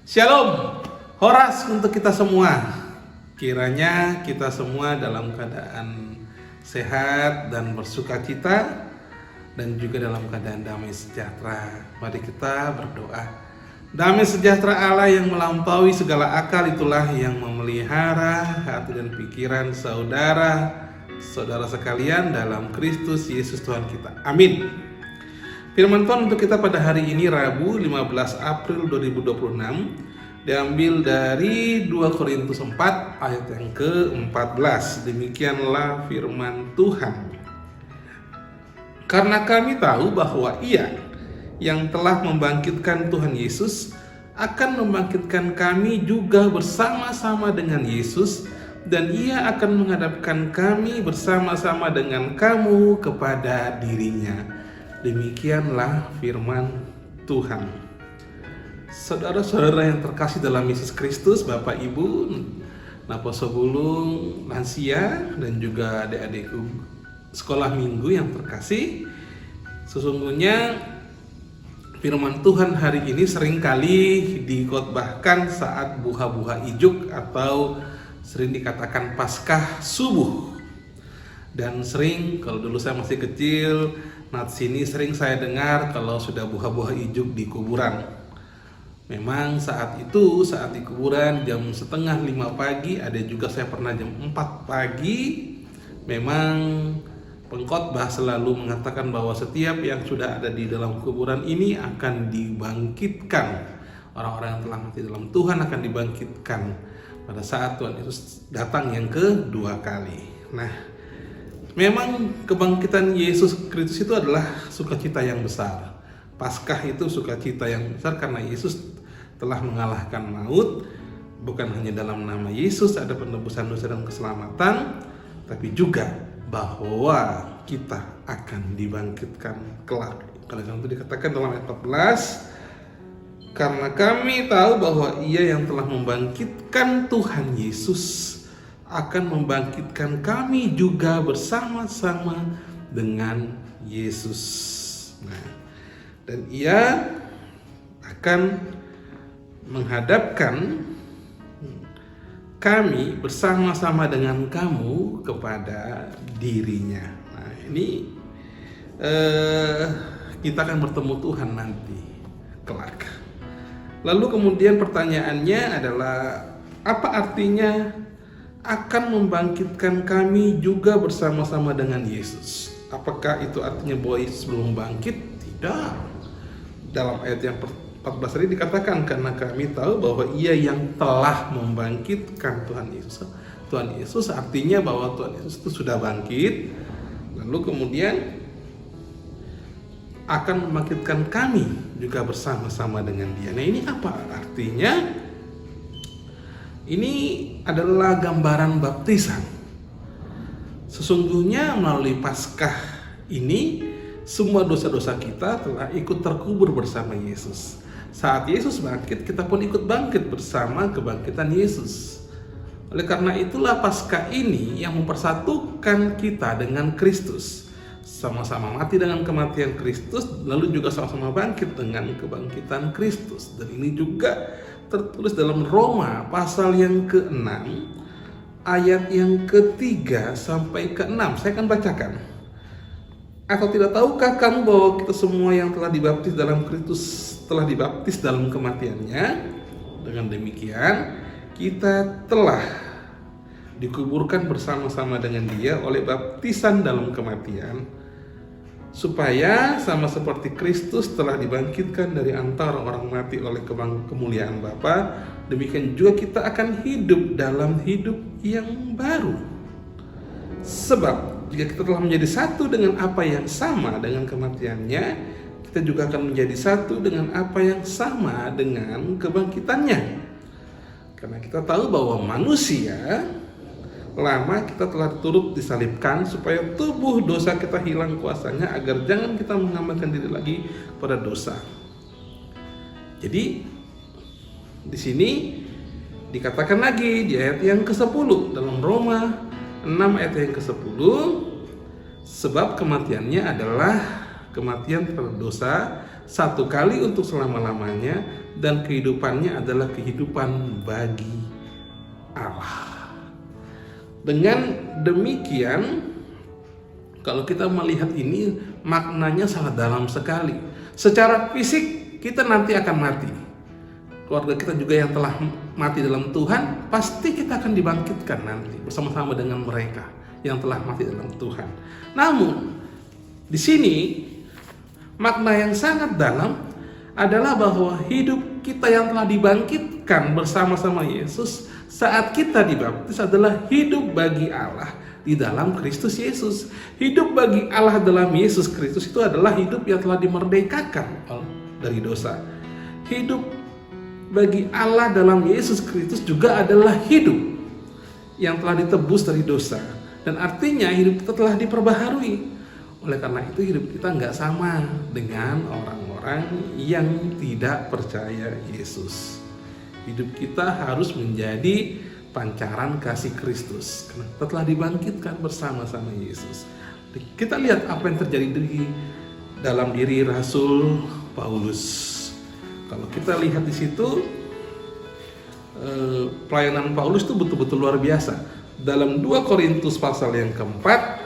Shalom, Horas untuk kita semua. Kiranya kita semua dalam keadaan sehat dan bersuka cita, dan juga dalam keadaan damai sejahtera. Mari kita berdoa. Damai sejahtera Allah yang melampaui segala akal, itulah yang memelihara hati dan pikiran saudara sekalian dalam Kristus Yesus Tuhan kita. Amin. Firman Tuhan untuk kita pada hari ini Rabu 15 April 2026 diambil dari 2 Korintus 4 ayat yang ke-14. Demikianlah firman Tuhan. Karena kami tahu bahwa Ia yang telah membangkitkan Tuhan Yesus akan membangkitkan kami juga bersama-sama dengan Yesus, dan Ia akan menghadapkan kami bersama-sama dengan kamu kepada dirinya. Demikianlah firman Tuhan. Saudara-saudara yang terkasih dalam Yesus Kristus, Bapak Ibu, Napa Sobulung, lansia, dan juga adik-adikku sekolah minggu yang terkasih, sesungguhnya firman Tuhan hari ini seringkali dikhotbahkan saat buha-buha ijuk atau sering dikatakan Paskah subuh. Dan sering, kalau dulu saya masih kecil, sini sering saya dengar kalau sudah buha-buha ijuk di kuburan. Memang saat itu, saat di kuburan jam 4:30 pagi, ada juga saya pernah jam 4 pagi, memang pengkhotbah selalu mengatakan bahwa setiap yang sudah ada di dalam kuburan ini akan dibangkitkan. Orang-orang yang telah mati dalam Tuhan akan dibangkitkan pada saat Tuhan Yesus datang yang kedua kali. Nah, memang kebangkitan Yesus Kristus itu adalah sukacita yang besar. Paskah itu sukacita yang besar karena Yesus telah mengalahkan maut. Bukan hanya dalam nama Yesus ada penebusan dosa dan keselamatan, tapi juga bahwa kita akan dibangkitkan kelak. Kalau itu dikatakan dalam ayat 14, karena kami tahu bahwa Ia yang telah membangkitkan Tuhan Yesus akan membangkitkan kami juga bersama-sama dengan Yesus. Nah, dan Ia akan menghadapkan kami bersama-sama dengan kamu kepada dirinya. Nah, ini kita akan bertemu Tuhan nanti kelak. Lalu kemudian pertanyaannya adalah, apa artinya akan membangkitkan kami juga bersama-sama dengan Yesus? Apakah itu artinya bahwa Yesus belum bangkit? Tidak. Dalam ayat yang 14 tadi dikatakan, karena kami tahu bahwa Ia yang telah membangkitkan Tuhan Yesus. Tuhan Yesus artinya bahwa Tuhan Yesus itu sudah bangkit, lalu kemudian akan membangkitkan kami juga bersama-sama dengan Dia. Nah, ini apa artinya? Ini adalah gambaran baptisan. Sesungguhnya melalui Paskah ini, semua dosa-dosa kita telah ikut terkubur bersama Yesus. Saat Yesus bangkit, kita pun ikut bangkit bersama kebangkitan Yesus. Oleh karena itulah Paskah ini yang mempersatukan kita dengan Kristus. Sama-sama mati dengan kematian Kristus, lalu juga sama-sama bangkit dengan kebangkitan Kristus. Dan ini juga tertulis dalam Roma pasal yang ke-6 ayat yang ke-3 sampai ke-6. Saya akan bacakan. Atau tidak tahukah kamu bahwa kita semua yang telah dibaptis dalam Kristus telah dibaptis dalam kematiannya? Dengan demikian kita telah dikuburkan bersama-sama dengan Dia oleh baptisan dalam kematian, supaya sama seperti Kristus telah dibangkitkan dari antara orang mati oleh kemuliaan Bapa, demikian juga kita akan hidup dalam hidup yang baru. Sebab jika kita telah menjadi satu dengan apa yang sama dengan kematiannya, kita juga akan menjadi satu dengan apa yang sama dengan kebangkitannya. Karena kita tahu bahwa manusia lama kita telah turut disalibkan supaya tubuh dosa kita hilang kuasanya, agar jangan kita mengamalkan diri lagi pada dosa. Jadi di sini dikatakan lagi di ayat yang ke-10 dalam Roma 6 ayat yang ke-10, sebab kematiannya adalah kematian terhadap dosa, satu kali untuk selama-lamanya, dan kehidupannya adalah kehidupan bagi Allah. Dengan demikian, kalau kita melihat ini, maknanya sangat dalam sekali. Secara fisik kita nanti akan mati. Keluarga kita juga yang telah mati dalam Tuhan, pasti kita akan dibangkitkan nanti bersama-sama dengan mereka yang telah mati dalam Tuhan. Namun di sini makna yang sangat dalam adalah bahwa hidup kita yang telah dibangkitkan bersama-sama Yesus saat kita dibaptis adalah hidup bagi Allah di dalam Kristus Yesus. Hidup bagi Allah dalam Yesus Kristus itu adalah hidup yang telah dimerdekakan dari dosa. Hidup bagi Allah dalam Yesus Kristus juga adalah hidup yang telah ditebus dari dosa. Dan artinya hidup kita telah diperbaharui. Oleh karena itu hidup kita nggak sama dengan orang-orang yang tidak percaya Yesus. Hidup kita harus menjadi pancaran kasih Kristus karena kita telah dibangkitkan bersama-sama Yesus. Kita lihat apa yang terjadi dalam diri Rasul Paulus. Kalau kita lihat di situ, pelayanan Paulus itu betul-betul luar biasa. Dalam 2 Korintus pasal yang keempat,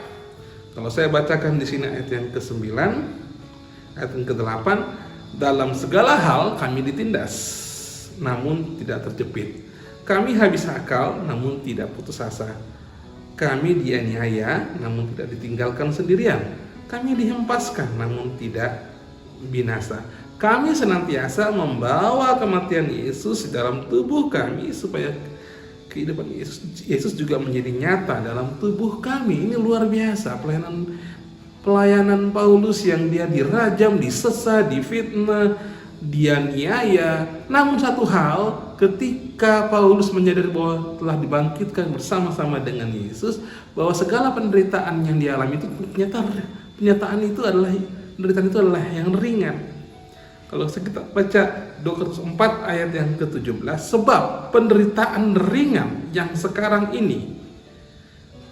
kalau saya bacakan di sini ayat yang ke-9, ayat yang ke-8, dalam segala hal kami ditindas, namun tidak terjepit. Kami habis akal, namun tidak putus asa. Kami dianiaya, namun tidak ditinggalkan sendirian. Kami dihempaskan, namun tidak binasa. Kami senantiasa membawa kematian Yesus di dalam tubuh kami supaya kehidupan Yesus juga menjadi nyata dalam tubuh kami. Ini luar biasa pelayanan Paulus yang dia dirajam, disesa, difitnah, dianiaya. Namun satu hal, ketika Paulus menyadari bahwa telah dibangkitkan bersama-sama dengan Yesus, bahwa segala penderitaan yang dialami itu penderitaan itu adalah yang ringan. Kalau kita baca 2 Korintus 4 ayat yang ke-17, sebab penderitaan ringan yang sekarang ini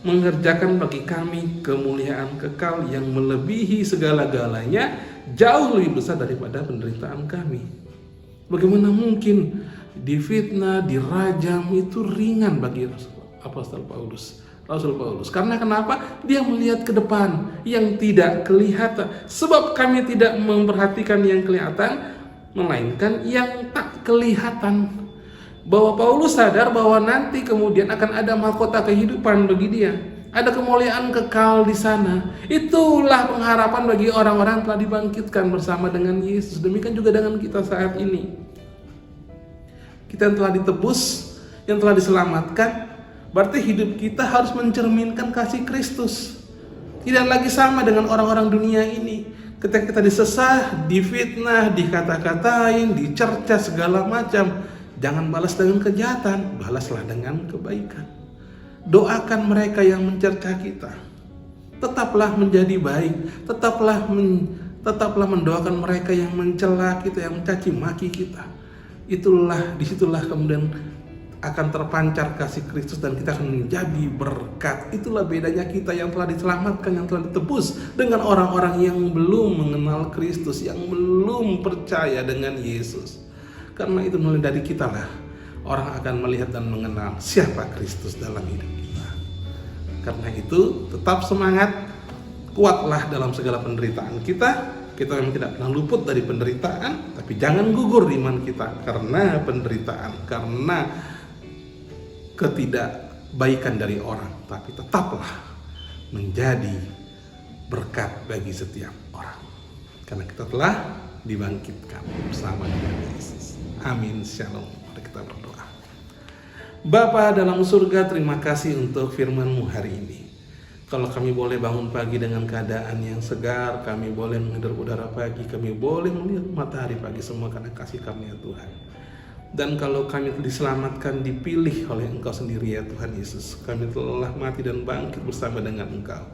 mengerjakan bagi kami kemuliaan kekal yang melebihi segala-galanya, jauh lebih besar daripada penderitaan kami. Bagaimana mungkin difitnah, dirajam itu ringan bagi Apostol Paulus? Rasul Paulus. Karena kenapa? Dia melihat ke depan yang tidak kelihatan. Sebab kami tidak memperhatikan yang kelihatan, melainkan yang tak kelihatan. Bahwa Paulus sadar bahwa nanti kemudian akan ada mahkota kehidupan bagi dia. Ada kemuliaan kekal di sana. Itulah pengharapan bagi orang-orang yang telah dibangkitkan bersama dengan Yesus. Demikian juga dengan kita saat ini. Kita yang telah ditebus, yang telah diselamatkan, berarti hidup kita harus mencerminkan kasih Kristus. Tidak lagi sama dengan orang-orang dunia ini. Ketika kita disesah, difitnah, dikata-katain, dicerca segala macam, jangan balas dengan kejahatan, balaslah dengan kebaikan. Doakan mereka yang mencerca kita. Tetaplah menjadi baik, tetaplah mendoakan mereka yang mencela kita, yang mencaci maki kita. Disitulah kemudian akan terpancar kasih Kristus dan kita akan menjadi berkat. Itulah bedanya kita yang telah diselamatkan, yang telah ditebus, dengan orang-orang yang belum mengenal Kristus, yang belum percaya dengan Yesus. Karena itu mulai dari kita lah orang akan melihat dan mengenal siapa Kristus dalam hidup kita. Karena itu tetap semangat, kuatlah dalam segala penderitaan kita. Kita memang tidak pernah luput dari penderitaan, tapi jangan gugur iman kita karena penderitaan, karena ketidakbaikan dari orang, tapi tetaplah menjadi berkat bagi setiap orang karena kita telah dibangkitkan bersama dengan Yesus. Amin. Shalom. Mari kita berdoa. Bapa dalam surga, terima kasih untuk firman-Mu hari ini. Kalau kami boleh bangun pagi dengan keadaan yang segar, kami boleh menghirup udara pagi, kami boleh melihat matahari pagi, semua karena kasih karunia Tuhan. Dan kalau kami diselamatkan, dipilih oleh Engkau sendiri ya Tuhan Yesus, kami telah mati dan bangkit bersama dengan Engkau.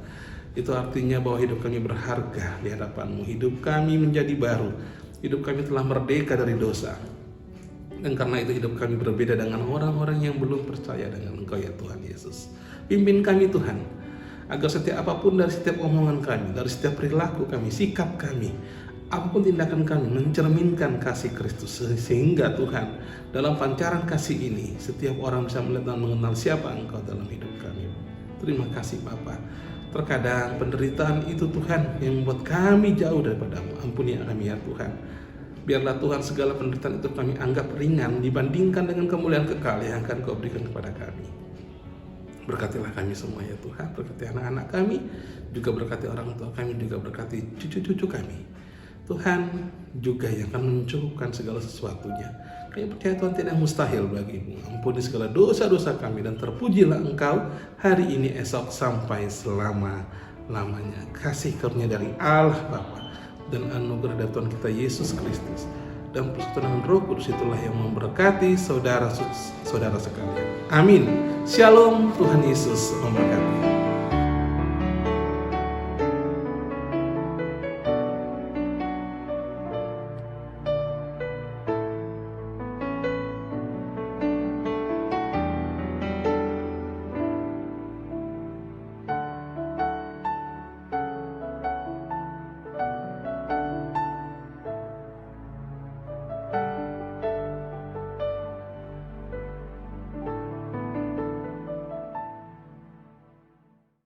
Itu artinya bahwa hidup kami berharga di hadapan-Mu. Hidup kami menjadi baru. Hidup kami telah merdeka dari dosa. Dan karena itu hidup kami berbeda dengan orang-orang yang belum percaya dengan Engkau ya Tuhan Yesus. Pimpin kami Tuhan, agar setiap apapun dari setiap omongan kami, dari setiap perilaku kami, sikap kami, apapun tindakan kami mencerminkan kasih Kristus, sehingga Tuhan dalam pancaran kasih ini setiap orang bisa melihat dan mengenal siapa Engkau dalam hidup kami. Terima kasih Bapa. Terkadang penderitaan itu Tuhan yang membuat kami jauh daripada-Mu. Ampuni kami ya Tuhan. Biarlah Tuhan segala penderitaan itu kami anggap ringan dibandingkan dengan kemuliaan kekal yang akan Kau berikan kepada kami. Berkatilah kami semua ya Tuhan, berkati anak-anak kami, juga berkati orang tua kami, juga berkati cucu-cucu kami. Tuhan juga yang akan mencukupkan segala sesuatunya. Kami percaya Tuhan tidak mustahil bagi-Mu. Ampuni segala dosa-dosa kami dan terpujilah Engkau hari ini, esok, sampai selama-lamanya. Kasih karunia dari Allah Bapa dan anugerah dari Tuhan kita Yesus Kristus dan persekutuan Roh Kudus itulah yang memberkati saudara sekalian. Amin. Shalom, Tuhan Yesus memberkati.